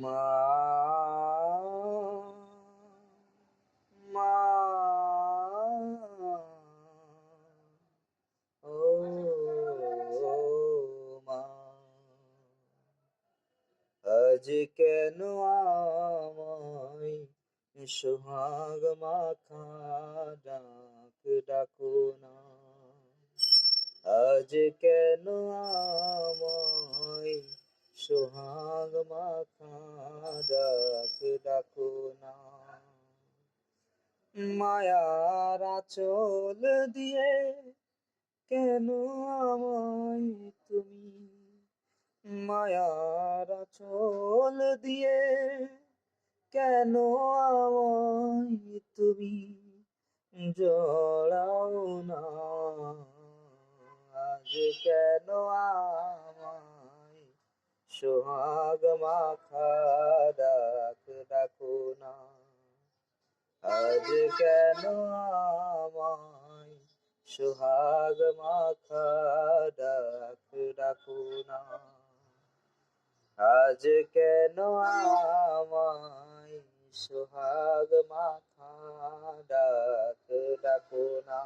মা মা ও মা, আজ কেন আমায় সোহাগ মাখা ডাক ডাকো না। আজ কেন আমায় সোহাগ মাখা ডাক ডাকো না। মায়ার আঁচল দিয়ে কেন আমায় তুমি, মায়ার আঁচল দিয়ে কেন আমায় তুমি জড়াও না। আজ কেন আমায় সোহাগ মাখা ডাক ডাকো না। আজ কেন আমায় সোহাগ মাখা ডাক ডাকো না। আজ কেন আমায় সোহাগ মাখা ডাক ডাকো না।